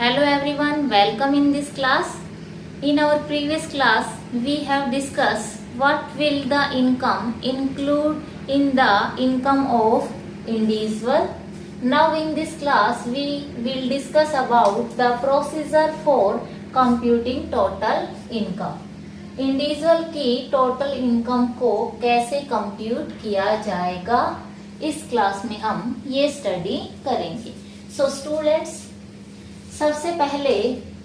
Hello everyone, welcome in this class. In our previous class, we have discussed what will the income include in the income of individual. Now in this class, we will discuss about the procedure for computing total income. Individual की total income को कैसे compute किया जाएगा, इस class में हम ये study करेंगे. सो स्टूडेंट्स, सबसे पहले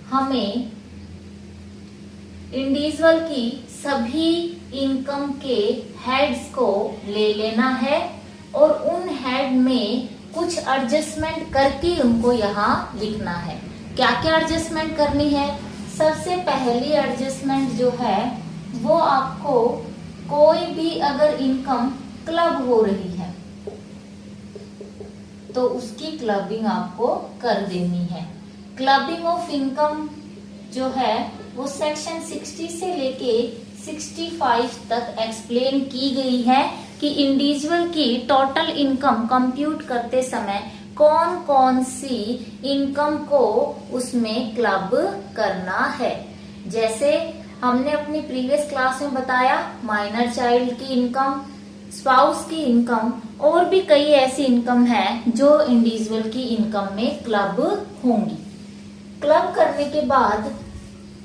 हमें इंडिविजुअल की सभी इनकम के हेड्स को ले लेना है और उन हेड में कुछ एडजस्टमेंट करके उनको यहाँ लिखना है. क्या क्या एडजस्टमेंट करनी है? सबसे पहली एडजस्टमेंट जो है वो आपको कोई भी अगर इनकम क्लब हो रही है तो उसकी क्लबिंग आपको कर देनी है. क्लबिंग ऑफ इनकम जो है वो सेक्शन 60 से लेके 65 तक एक्सप्लेन की गई है कि इंडिविजुअल की टोटल इनकम कंप्यूट करते समय कौन कौन सी इनकम को उसमें क्लब करना है. जैसे हमने अपनी प्रीवियस क्लास में बताया, माइनर चाइल्ड की इनकम, स्पाउस की इनकम और भी कई ऐसी इनकम है जो इंडिविजुअल की इनकम में क्लब होंगी. क्लब करने के बाद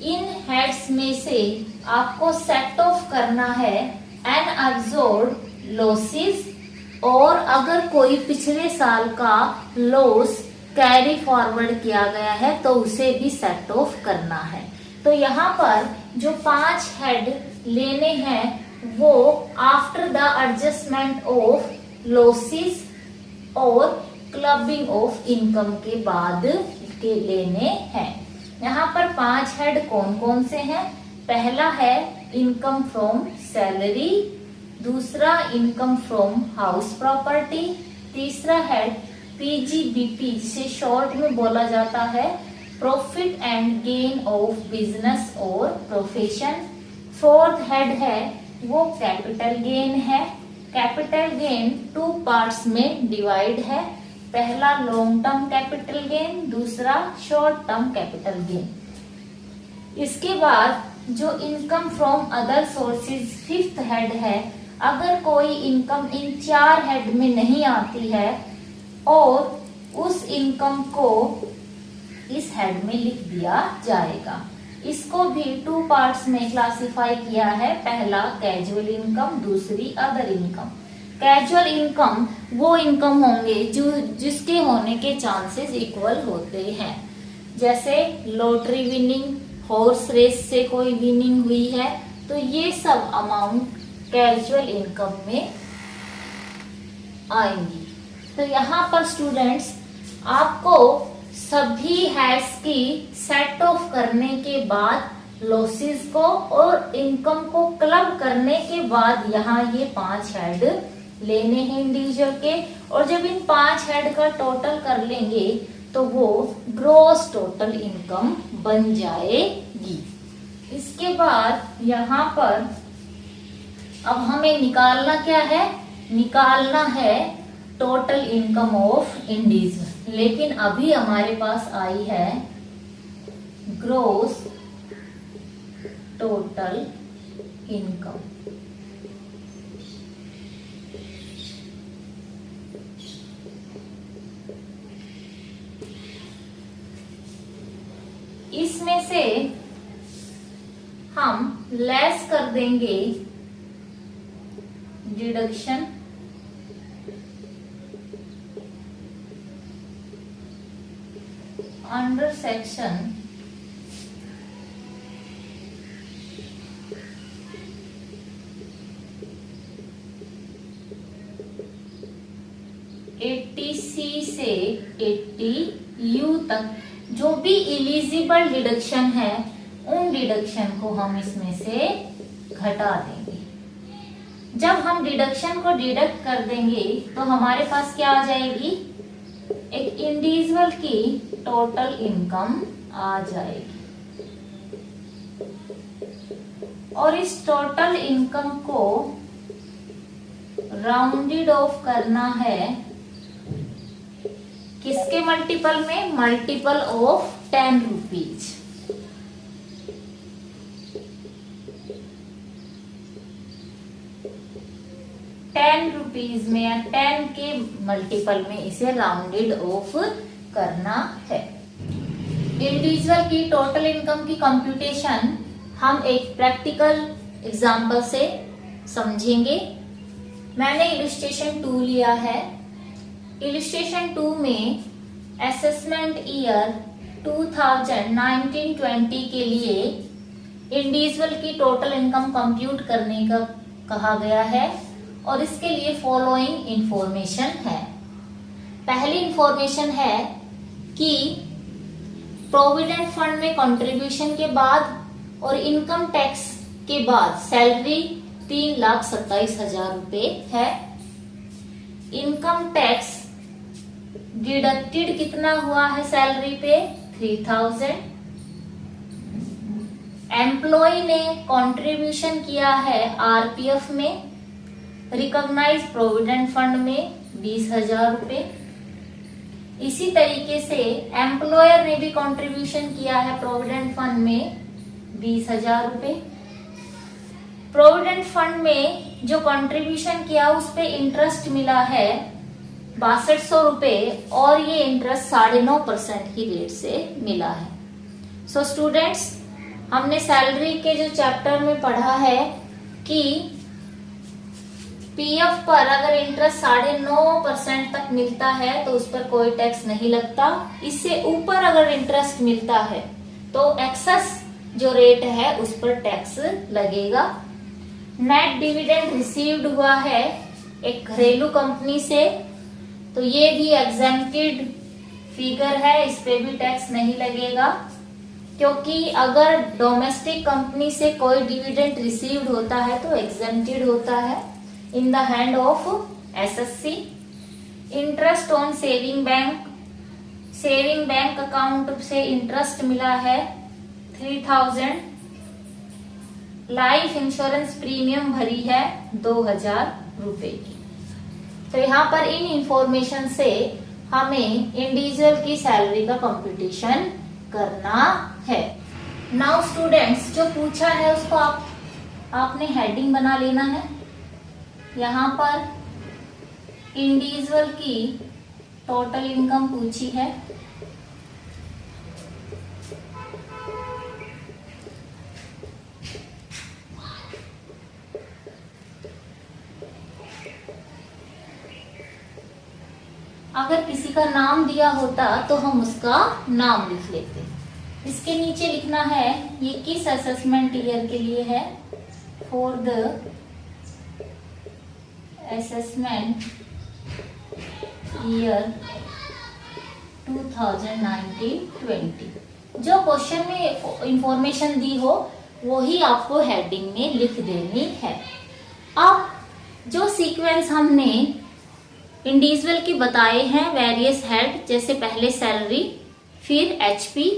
इन हेड्स में से आपको सेट ऑफ करना है अनअब्सॉर्ब्ड लॉसेस, और अगर कोई पिछले साल का लॉस कैरी फॉरवर्ड किया गया है तो उसे भी सेट ऑफ करना है. तो यहाँ पर जो 5 हेड लेने हैं वो after the adjustment of losses और क्लबिंग ऑफ इनकम के बाद के लेने हैं. यहाँ पर 5 हेड कौन कौन से हैं? पहला है इनकम फ्रॉम सैलरी, दूसरा इनकम फ्रॉम हाउस प्रॉपर्टी, तीसरा हेड पीजीबीपी जिसे शॉर्ट में बोला जाता है profit and gain of business और प्रोफेशन. फोर्थ हेड है वो कैपिटल गेन है. कैपिटल गेन 2 पार्ट्स में डिवाइड है. पहला लॉन्ग टर्म कैपिटल गेन, दूसरा शॉर्ट टर्म कैपिटल गेन. इसके बाद जो income from other sources fifth head है. अगर कोई इनकम इन 4 हेड में नहीं आती है और उस इनकम को इस हेड में लिख दिया जाएगा. इसको भी 2 पार्ट्स में क्लासिफाई किया है. पहला कैजुअल इनकम, दूसरी अदर इनकम. कैजुअल इनकम वो इनकम होंगे जो जिसके होने के चांसेस इक्वल होते हैं. जैसे लॉटरी विनिंग, हॉर्स रेस से कोई विनिंग हुई है तो ये सब अमाउंट कैजुअल इनकम में आएंगी. तो यहाँ पर स्टूडेंट्स आपको सभी हेड्स की सेट ऑफ करने के बाद लॉसेस को और इनकम को क्लब करने के बाद यहाँ ये 5 हेड लेने हैं इंडिविजुअल के, और जब इन 5 हेड का टोटल कर लेंगे तो वो ग्रॉस टोटल इनकम बन जाएगी. इसके बाद यहाँ पर अब हमें निकालना क्या है? निकालना है टोटल इनकम ऑफ इंडिविजुअल. लेकिन अभी हमारे पास आई है ग्रॉस टोटल इनकम. इसमें से हम लेस कर देंगे डिडक्शन अंडर सेक्शन 80C से 80U तक जो भी एलिजिबल डिडक्शन है उन डिडक्शन को हम इसमें से घटा देंगे. जब हम डिडक्शन को डिडक्ट कर देंगे तो हमारे पास क्या आ जाएगी? एक इंडिविजुअल की टोटल इनकम आ जाएगी. और इस टोटल इनकम को राउंडेड ऑफ करना है किसके मल्टीपल में? Multiple of 10 rupees. ₹10 में या 10 के मल्टीपल में इसे राउंडेड ऑफ करना है। इंडिविजुअल की टोटल इनकम की कंप्यूटेशन हम एक प्रैक्टिकल एग्जांपल से समझेंगे। मैंने इलस्ट्रेशन 2 लिया है। इलस्ट्रेशन 2 में असेसमेंट ईयर 2019-20 के लिए इंडिविजुअल की टोटल इनकम कंप्यूट करने का कहा गया है और इसके लिए फॉलोइंग इंफॉर्मेशन है। पहली इंफॉर्मेशन है कि प्रोविडेंट फंड में कंट्रीब्यूशन के बाद और इनकम टैक्स के बाद सैलरी 3,27,000 रुपए है। इनकम टैक्स डिडक्टेड कितना हुआ है सैलरी पे? 3,000। एम्प्लॉय ने कंट्रीब्यूशन किया है आरपीएफ में, रिकॉग्नाइज प्रोविडेंट फंड में 20,000 रुपए। इसी तरीके से एम्प्लॉयर ने भी कंट्रीब्यूशन किया है प्रोविडेंट फंड में 20,000 रुपए। प्रोविडेंट फंड में जो कंट्रीब्यूशन किया उस पे इंटरेस्ट मिला है 6200 रुपए और ये इंटरेस्ट 9.5% की रेट से मिला है। सो स्टूडेंट्स, हमने सैलरी के जो चैप्टर में पढ़ा है कि पीएफ पर अगर इंटरेस्ट 9.5% तक मिलता है तो उस पर कोई टैक्स नहीं लगता। इससे ऊपर अगर इंटरेस्ट मिलता है तो एक्सेस जो रेट है उस पर टैक्स लगेगा। नेट डिविडेंड रिसीव्ड हुआ है एक घरेलू कंपनी से, तो ये भी एग्जेम्प्टेड फिगर है, इस पे भी टैक्स नहीं लगेगा, क्योंकि अगर डोमेस्टिक कंपनी से कोई डिविडेंड रिसीव्ड होता है तो एग्जेम्प्टेड होता है in the hand of SSC. Interest on saving bank account से इंटरेस्ट मिला है 3,000। लाइफ इंश्योरेंस प्रीमियम भरी है 2,000 रुपए की। तो यहाँ पर इन इंफॉर्मेशन से हमें इंडिविजुअल की सैलरी का कंप्यूटेशन करना है। नाउ स्टूडेंट्स, जो पूछा है उसको आपने हेडिंग बना लेना है। यहाँ पर इंडिविजुअल की टोटल इनकम पूछी है। अगर किसी का नाम दिया होता तो हम उसका नाम लिख लेते। इसके नीचे लिखना है ये किस असेसमेंट ईयर के लिए है? For the assessment year 2019-20। जो क्वेश्चन में इंफॉर्मेशन दी हो वही आपको हेडिंग में लिख देनी है। अब जो सीक्वेंस हमने इंडिविजुअल की बताए हैं, वेरियस हेड, जैसे पहले सैलरी, फिर एचपी,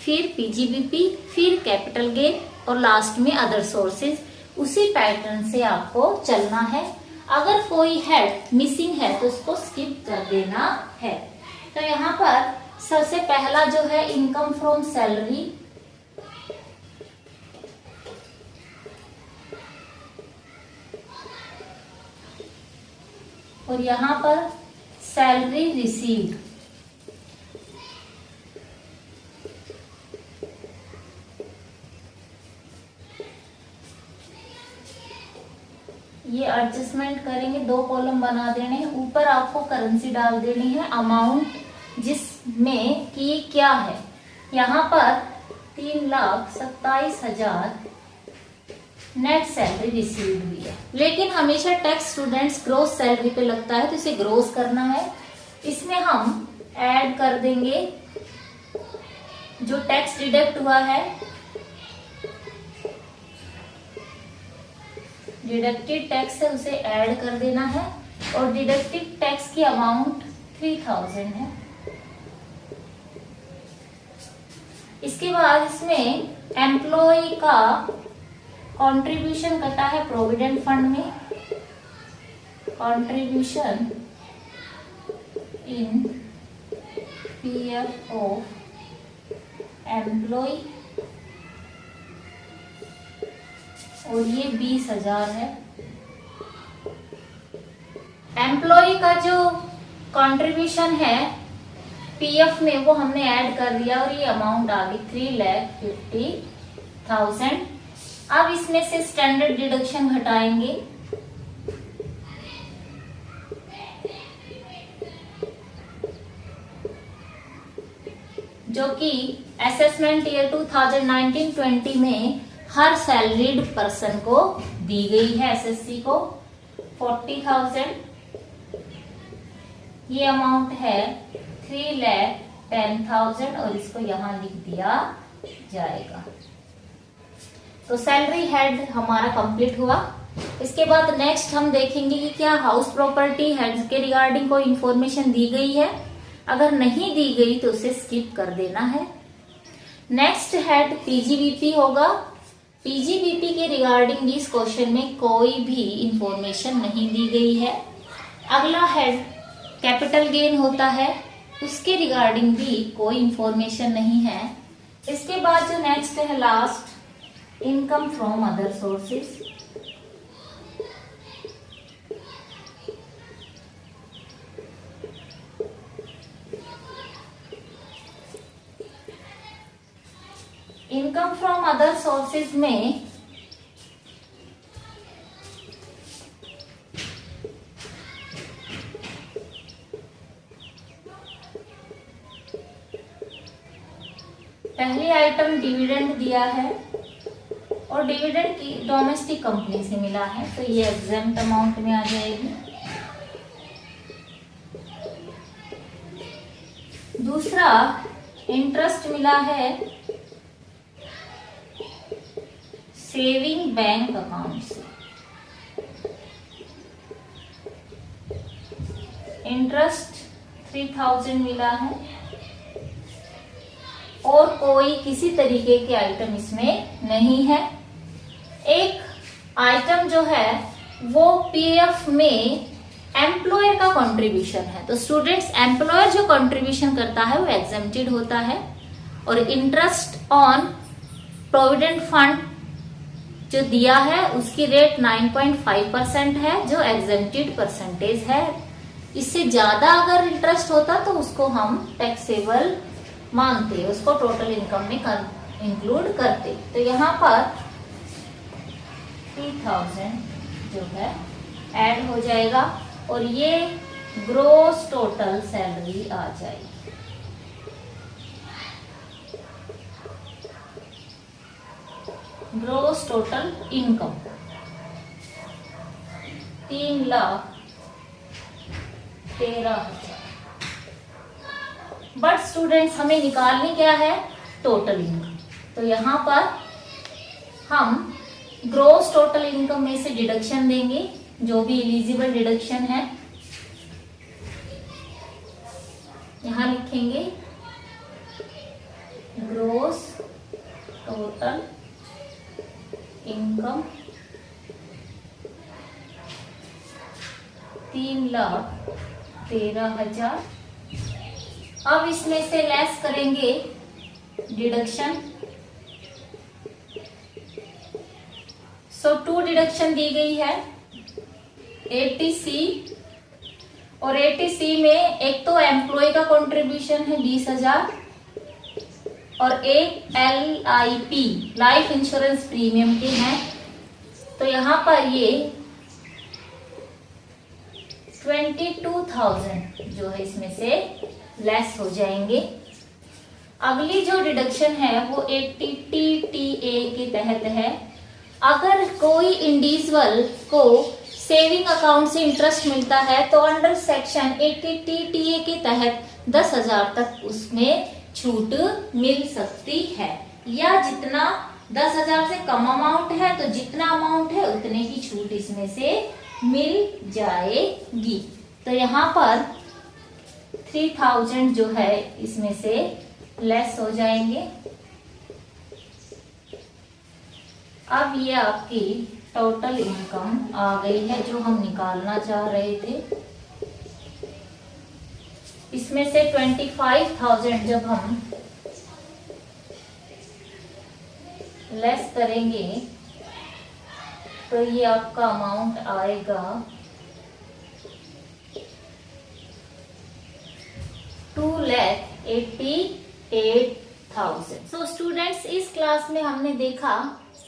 फिर पीजीबीपी, फिर कैपिटल गेन और लास्ट में अदर सोर्सेज, उसी पैटर्न से आपको चलना है। अगर कोई हेड मिसिंग है तो उसको स्किप कर देना है। तो यहाँ पर सबसे पहला जो है इनकम फ्रॉम सैलरी, और यहाँ पर सैलरी रिसीव्ड। ये एडजस्टमेंट करेंगे, 2 कॉलम बना देने हैं। ऊपर आपको करेंसी डाल देनी है, अमाउंट जिसमें कि क्या है। यहाँ पर 3,27,000 नेट सैलरी रिसीव्ड हुई है, लेकिन हमेशा टैक्स स्टूडेंट्स ग्रोस सैलरी पे लगता है तो इसे ग्रोस करना है। इसमें हम ऐड कर देंगे जो टैक्स डिडक्ट हुआ है, डिडक्टेड टैक्स है उसे ऐड कर देना है, और डिडक्टेड टैक्स की अमाउंट 3,000 है। इसके बाद इसमें एम्प्लॉय का कंट्रीब्यूशन कटा है प्रोविडेंट फंड में, contribution in PF of employee और ये 20,000 है। एम्प्लॉय का जो कंट्रीब्यूशन है पीएफ में वो हमने ऐड कर दिया और ये अमाउंट आ गई 3,50,000। अब इसमें से स्टैंडर्ड डिडक्शन घटाएंगे। जो कि असेसमेंट ईयर 2019-20 में हर सैलरीड पर्सन को दी गई है। एसएससी को 40,000। ये अमाउंट है 3,10,000 और इसको यहां लिख दिया जाएगा। तो सैलरी हेड हमारा कंप्लीट हुआ। इसके बाद नेक्स्ट हम देखेंगे कि क्या हाउस प्रॉपर्टी हेड्स के रिगार्डिंग कोई इंफॉर्मेशन दी गई है। अगर नहीं दी गई तो उसे स्किप कर देना है। नेक्स्ट हेड पीजीबीपी होगा। पीजीबीपी के रिगार्डिंग इस क्वेश्चन में कोई भी इंफॉर्मेशन नहीं दी गई है। अगला हेड कैपिटल गेन होता है, उसके रिगार्डिंग भी कोई इंफॉर्मेशन नहीं है। इसके बाद जो नेक्स्ट है last, income from other sources. Income from other sources में पहली आइटम डिविडेंड दिया है और डिविडेंड की डोमेस्टिक कंपनी से मिला है तो ये एग्जेम्प्ट अमाउंट में आ जाएगी। दूसरा इंटरेस्ट मिला है सेविंग बैंक अकाउंट से। इंटरेस्ट 3,000 मिला है और कोई किसी तरीके के आइटम इसमें नहीं है। एक आइटम जो है वो पीएफ में एम्प्लॉयर का कंट्रीब्यूशन है। तो स्टूडेंट्स, एम्प्लॉयर जो कंट्रीब्यूशन करता है वो एग्जेम्प्टेड होता है और इंटरेस्ट ऑन प्रोविडेंट फंड जो दिया है उसकी रेट 9.5% है जो एग्जेम्प्टेड परसेंटेज है। इससे ज्यादा अगर इंटरेस्ट होता तो उसको हम टैक्सेबल मानते, उसको टोटल इनकम में इंक्लूड करते। तो यहाँ पर 3,000 जो है ऐड हो जाएगा और ये ग्रोस टोटल सैलरी आ जाएगी। Gross total income 3,13,000। But students, हमें निकालनी क्या है? Total income. तो यहाँ पर हम ग्रोस टोटल इनकम में से डिडक्शन देंगे, जो भी एलिजिबल डिडक्शन है यहाँ लिखेंगे। Gross total income 3,13,000। अब इसमें से लेस करेंगे डिडक्शन। सो 2 डिडक्शन दी गई है, एटीसी और एटीसी में एक तो एम्प्लॉय का कंट्रीब्यूशन है 20,000 और एक LIP लाइफ इंश्योरेंस प्रीमियम के हैं। तो यहाँ पर ये 22,000 जो है इसमें से लेस हो जाएंगे। अगली जो डिडक्शन है वो 80TTA के तहत है। अगर कोई इंडिविजुअल को सेविंग अकाउंट से इंटरेस्ट मिलता है तो अंडर सेक्शन 80TTA के तहत 10,000 तक उसमें छूट मिल सकती है, या जितना 10,000 से कम अमाउंट है तो जितना अमाउंट है उतने की छूट इसमें से मिल जाएगी। तो यहाँ पर 3,000 जो है इसमें से लेस हो जाएंगे। अब ये आपकी टोटल इनकम आ गई है जो हम निकालना चाह रहे थे। इसमें से 25,000 जब हम लेस करेंगे तो ये आपका अमाउंट आएगा 2,88,000। सो स्टूडेंट्स, इस क्लास में हमने देखा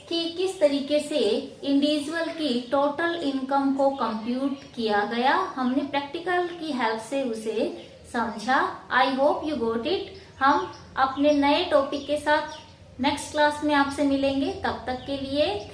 कि किस तरीके से इंडिविजुअल की टोटल इनकम को कंप्यूट किया गया। हमने प्रैक्टिकल की हेल्प से उसे समझा। I hope you got it. हम अपने नए टॉपिक के साथ नेक्स्ट क्लास में आपसे मिलेंगे। तब तक के लिए